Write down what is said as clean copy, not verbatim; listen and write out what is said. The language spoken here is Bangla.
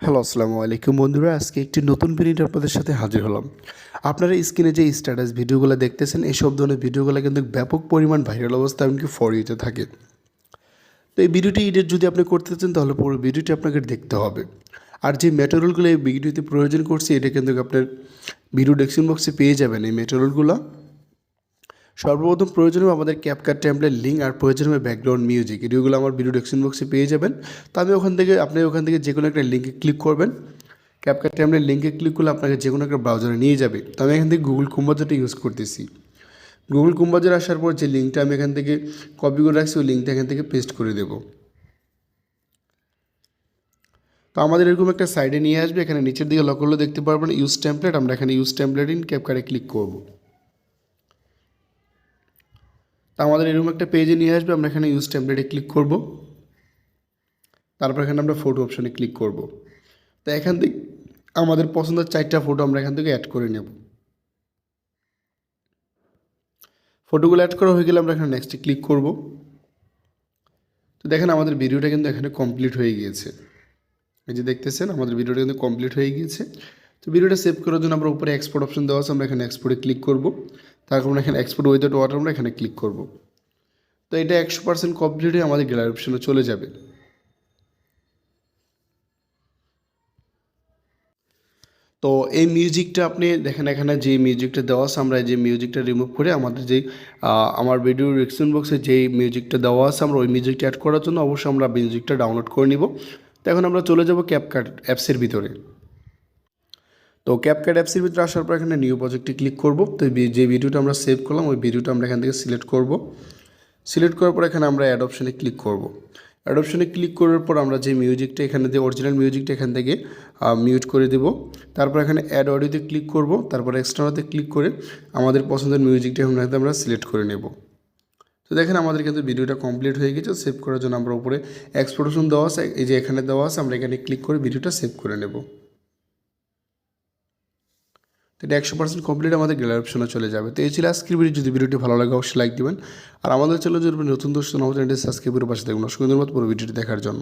হ্যালো আসসালামু আলাইকুম বন্ধুরা, আজকে একটি নতুন ভিডিও আপনাদের সাথে হাজির হলাম। আপনারা স্ক্রিনে যে স্ট্যাটাস ভিডিওগুলো দেখতেছেন, এইসব ধরনের ভিডিওগুলো কিন্তু ব্যাপক পরিমাণ ভাইরাল অবস্থা এমনকি ফর ইউতে থাকে। তো এই ভিডিওটি এডিট যদি আপনি করতে চান তাহলে পুরো ভিডিওটি আপনাকে দেখতে হবে। আর যে ম্যাটেরিয়ালগুলো এই ভিডিওতে প্রয়োজন করছে এটা কিন্তু আপনার ভিডিও ডেসক্রিপশন বক্সে পেয়ে যাবেন। এই ম্যাটেরিয়ালগুলো সর্বপ্রথম প্রয়োজন হবে আমাদের ক্যাপকাট টেমপ্লেট লিঙ্ক, আর প্রয়োজন হবে ব্যাকগ্রাউন্ড মিউজিক। এগুলো আমার ভিডিও ডেসক্রিপশন বক্সে পেয়ে যাবেন। তো আপনি ওখান থেকে যে কোনো একটা লিঙ্কে ক্লিক করবেন। ক্যাপকাট টেমপ্লেট লিঙ্কে ক্লিক করলে আপনাকে যে কোনো একটা ব্রাউজারে নিয়ে যাবে। তো আমি এখান থেকে গুগল কুম্বাজারটা ইউজ করতেছি। গুগল কুম্বাজার আসার পর যে লিঙ্কটা আমি এখান থেকে কপি করে রাখছি ওই লিঙ্কটা এখান থেকে পেস্ট করে দেবো। তো আমাদের এরকম একটা সাইডে নিয়ে আসবে। এখানে নিচের দিকে লক্ষ্য করলে দেখতে পারবেন ইউজ টেমপ্লেট। আমরা এখানে ইউজ টেমপ্লেট ইন ক্যাপকাটে ক্লিক করব। তো আমাদের এরকম একটা পেজে নিয়ে আসবে। আমরা এখানে ইউজ টেমপ্লেটে ক্লিক করব। তারপর এখানে আমরা ফটো অপশানে ক্লিক করব। তো এখান থেকে আমাদের পছন্দের 4টা ফটো আমরা এখান থেকে অ্যাড করে নেব। ফটোগুলো অ্যাড করা হয়ে গেলে আমরা এখানে নেক্সটে ক্লিক করব। তো দেখেন আমাদের ভিডিওটা কিন্তু এখানে কমপ্লিট হয়ে গিয়েছে। এই যে দেখতেছেন আমাদের ভিডিওটা কিন্তু কমপ্লিট হয়ে গিয়েছে। তো ভিডিওটা সেভ করার জন্য আমরা উপরে এক্সপোর্ট অপশন দেওয়া আছে, আমরা এখানে এক্সপোর্টে ক্লিক করব। তারপর আমরা এখানে এক্সপোর্ট উইদাউট ওয়াটার আমরা এখানে ক্লিক করব। তো এটা 100% কমপ্লিট হয়ে আমাদের গ্যালারি অপশনে চলে যাবে। তো এই মিউজিকটা আপনি দেখেন এখানে যে মিউজিকটা দেওয়া আছে, আমরা যে মিউজিকটা রিমুভ করে আমাদের যেই আমার ভিডিও ডিসক্রিপশন বক্সে যেই মিউজিকটা দেওয়া আছে আমরা ওই মিউজিকটা অ্যাড করার জন্য অবশ্যই আমরা মিউজিকটা ডাউনলোড করে নিব। তো এখন আমরা চলে যাব ক্যাপকাট অ্যাপসের ভিতরে। তো ক্যাপকাট অ্যাপসের ভিতরে আসার পর এখানে নিউ প্রজেক্টে ক্লিক করব। তো যে ভিডিওটা আমরা সেভ করলাম ওই ভিডিওটা আমরা এখান থেকে সিলেক্ট করব। সিলেক্ট করার পর এখানে আমরা অ্যাড অপশানে ক্লিক করব। অ্যাড অপশানে ক্লিক করার পর আমরা যে মিউজিকটা এখানে যে অরিজিনাল মিউজিকটা এখান থেকে মিউট করে দেব। তারপর এখানে অ্যাড অডিওতে ক্লিক করব। তারপর এক্সট্রাতে ক্লিক করে আমাদের পছন্দের মিউজিকটা এখানে আমরা সিলেক্ট করে নেব। তো দেখেন আমাদের কিন্তু ভিডিওটা কমপ্লিট হয়ে গেছে। সেভ করার জন্য আমরা উপরে এক্সপোর্টেশন দেওয়া আছে, এই যে এখানে দেওয়া আছে, আমরা এখানে ক্লিক করে ভিডিওটা সেভ করে নেব। তো এটা 100% কমপ্লিট আমাদের গ্যালারি অপশনে চলে যাবে। তো এই ছিল আজকের ভিডিও। যদি ভিডিওটি ভালো লাগে অবশ্যই লাইক দিবেন। আর আমাদের চ্যানেলে যদি নতুন দর্শক আমাদের চ্যানেলটি সাবস্ক্রাইব করে পাশে থাকবেন। অসংখ্য ধন্যবাদ পুরো ভিডিওটি দেখার জন্য।